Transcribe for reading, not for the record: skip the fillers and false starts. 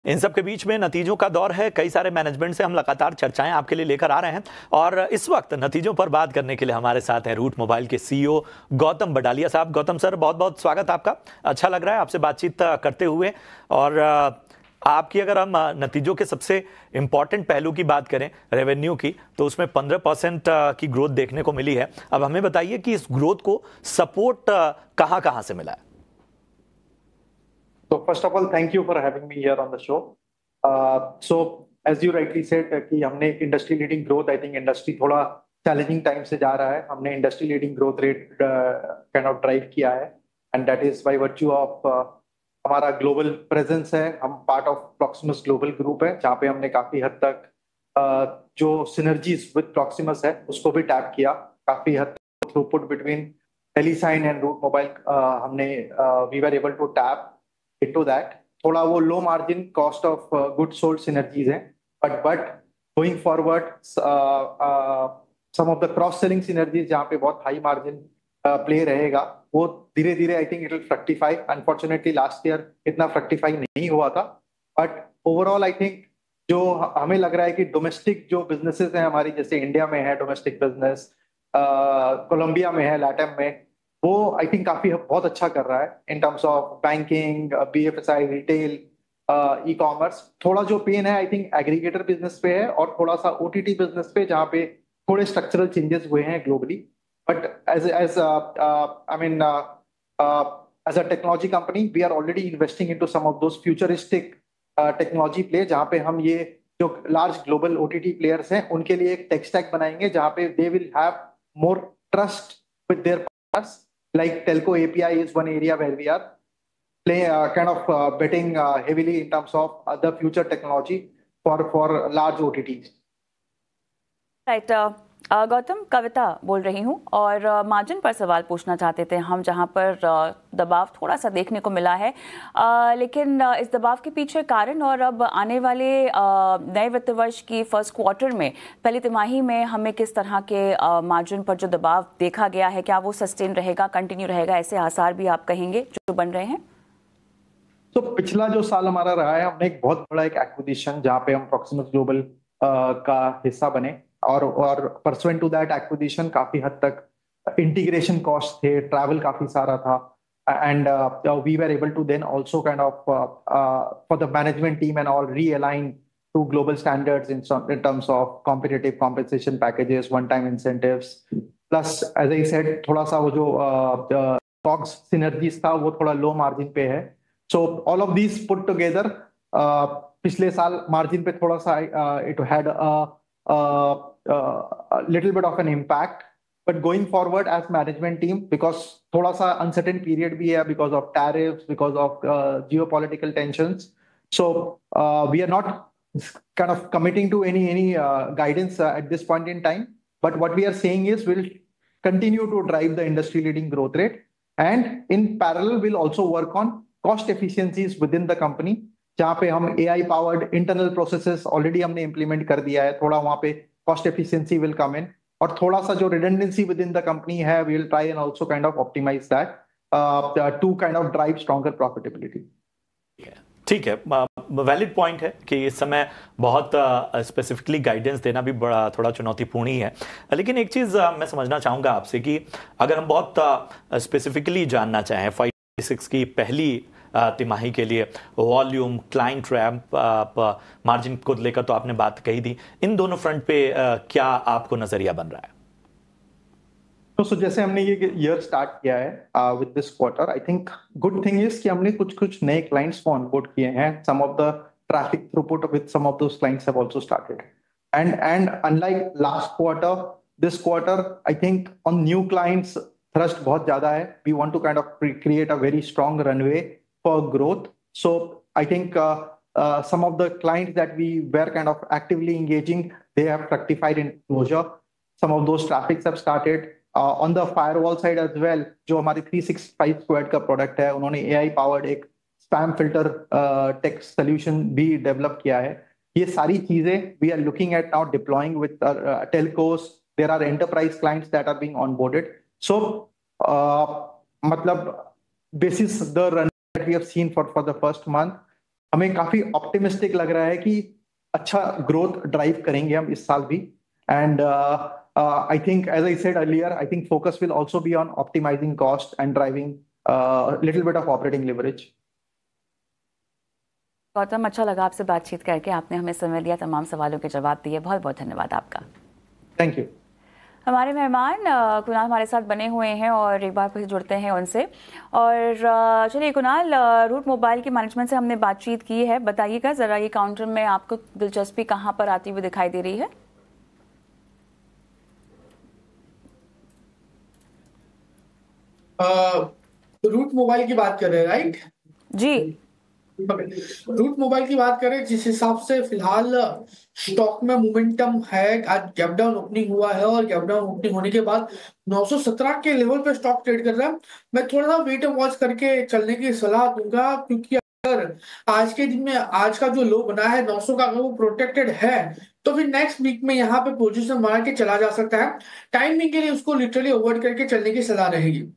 इन सब के बीच में नतीजों का दौर है। कई सारे मैनेजमेंट से हम लगातार चर्चाएं आपके लिए लेकर आ रहे हैं और इस वक्त नतीजों पर बात करने के लिए हमारे साथ हैं रूट मोबाइल के सीईओ गौतम बटालिया साहब। गौतम सर, बहुत बहुत स्वागत आपका। अच्छा लग रहा है आपसे बातचीत करते हुए। और आपकी अगर हम नतीजों के सबसे इंपॉर्टेंट पहलू की बात करें रेवेन्यू की, तो उसमें 15% की ग्रोथ देखने को मिली है। अब हमें बताइए कि इस ग्रोथ को सपोर्ट कहां कहां से मिला है? So first of all, thank you for having me here on the show. So as you rightly said कि हमने industry leading growth, I think industry थोड़ा चैलेंजिंग टाइम से जा रहा है, हमने industry leading growth rate kind of drive किया है and that is by virtue of हमारा ग्लोबल प्रेजेंस है। हम part of Proximus global group है जहाँ पे हमने काफी हद तक जो सिनर्जीज विद प्रॉक्सिमस है उसको भी टैप किया। काफी हद तक throughput between Telesign and Route Mobile हमने we were able to tap into that. थोड़ा वो low margin cost of good sold synergies हैं, but going forward some of the cross selling synergies जहाँ पे बहुत हाई मार्जिन प्ले रहेगा वो धीरे धीरे I think it will fructify. Unfortunately last year इतना फ्रक्टिफाई नहीं हुआ था, बट ओवरऑल आई थिंक जो हमें लग रहा है कि डोमेस्टिक जो बिजनेसेस हैं हमारी, जैसे इंडिया में है डोमेस्टिक बिजनेस, कोलंबिया में है, लैटम में, वो आई थिंक काफी बहुत अच्छा कर रहा है इन terms of banking, BFSI, retail, e commerce. थोड़ा जो पेन है आई थिंक एग्रीगेटर बिजनेस पे है और थोड़ा सा ओटीटी बिजनेस पे, जहाँ पे थोड़े स्ट्रक्चरल चेंजेस हुए हैं globally. But as as I mean as a technology company we are already investing into some of those futuristic technology play, जहाँ पे हम ये जो लार्ज ग्लोबल ओटीटी प्लेयर्स हैं उनके लिए एक टेक स्टैक बनाएंगे जहाँ पे they will have more trust with their partners. Like telco API is one area where we are kind of betting heavily in terms of the future technology for large OTTs. Right. Gautam, Kavita बोल रही हूँ और margin पर सवाल पूछना चाहते थे हम, जहाँ पर दबाव थोड़ा सा देखने को मिला है, लेकिन इस दबाव के पीछे कारण और अब आने वाले नए वित्त वर्ष की फर्स्ट क्वार्टर में, पहली तिमाही में हमें किस तरह के मार्जिन पर जो दबाव देखा गया है, क्या वो सस्टेन रहेगा, कंटिन्यू रहेगा? ऐसे आसार भी आप कहेंगे जो बन रहे हैं? तो पिछला जो साल हमारा रहा है, हमने एक बहुत बड़ा एक एक्विजिशन जहाँ पे हम प्रॉक्सिमस ग्लोबल का हिस्सा बने और परसुएंट टू दैट एक्विजिशन काफी हद तक इंटीग्रेशन कॉस्ट थे, ट्रैवल काफी सारा था, and we were able to then also kind of for the management team and all realign to global standards in terms of competitive compensation packages, one time incentives, plus as I said थोड़ा सा वो जो COGS synergies था वो थोड़ा low margin पे है। So all of these put together पिछले साल मार्जिन पे थोड़ा सा it had a little bit of an impact, but going forward as management team, because थोड़ा सा uncertain period भी है because of tariffs, because of geopolitical tensions, so we are not kind of committing to any guidance at this point in time, but what we are saying is we'll continue to drive the industry leading growth rate, and in parallel we'll also work on cost efficiencies within the company, जहाँ पे हम AI powered internal processes already हमने implement कर दिया है। थोड़ा वहाँ पे cost efficiency will come in, और थोड़ा सा जो redundancy within the company है we will try and also kind of optimise that to kind of drive stronger profitability. ठीक है, वैलिड पॉइंट है कि इस समय बहुत स्पेसिफिकली गाइडेंस देना भी बड़ा थोड़ा चुनौतीपूर्ण ही है। लेकिन एक चीज़ मैं समझना चाहूँगा आपसे कि अगर हम बहुत स्पेसिफिकली जानना चाहें 5/6 की पहली तिमाही के लिए वॉल्यूम, क्लाइंट रैंप, मार्जिन को लेकर तो आपने बात कही थी, इन दोनों फ्रंट पे क्या आपको नजरिया बन रहा है? तो जैसे हमने ये ईयर स्टार्ट किया है with this quarter, I think good thing is कि हमने कुछ नए क्लाइंट्स को ऑनबोर्ड किए हैं। Some of the traffic throughput with some of those clients have also started, and unlike last quarter, this quarter I think on new clients thrust बहुत ज्यादा है। We want to kind of create a very strong runway for growth. So I think some of the clients that we were kind of actively engaging, they have fructified in closure. Some of those traffics have started on the firewall side as well. जो हमारी 365 squared का product है, उन्होंने AI powered एक spam filter text solution भी develop किया है। ये सारी चीजें we are looking at now deploying with telcos. There are enterprise clients that are being onboarded. So मतलब basis the run we have seen for the first month, हमें काफी optimistic लग रहा है कि अच्छा ग्रोथ ड्राइव करेंगे हम इस साल भी। And I think as I said earlier, I think focus will also be on optimising cost and driving little bit of operating leverage. Gautam, अच्छा लगा आपसे बातचीत करके, आपने हमें समय दिया, तमाम सवालों के जवाब दिए, बहुत बहुत धन्यवाद आपका। Thank you. हमारे मेहमान कुणाल हमारे साथ बने हुए हैं और एक बार फिर जुड़ते हैं उनसे। और चलिए कुणाल, रूट मोबाइल के मैनेजमेंट से हमने बातचीत की है, बताइएगा ज़रा ये काउंटर में आपको दिलचस्पी कहाँ पर आती हुई दिखाई दे रही है? रूट मोबाइल की बात कर रहे हैं, राइट? जी। रूट मोबाइल की बात करें, जिस हिसाब से फिलहाल स्टॉक में मोमेंटम है, आज गैप डाउन ओपनिंग हुआ है और गैप डाउन ओपनिंग होने के बाद 917 के लेवल पे स्टॉक ट्रेड कर रहा है। मैं थोड़ा सा वेट एंड वॉच करके चलने की सलाह दूंगा, क्योंकि अगर आज के दिन में आज का जो लो बना है 900 का, अगर वो प्रोटेक्टेड है तो फिर नेक्स्ट वीक में यहाँ पे पोजीशन बना के चला जा सकता है। टाइमिंग के लिए उसको लिटरली अवॉइड करके चलने की सलाह रहेगी।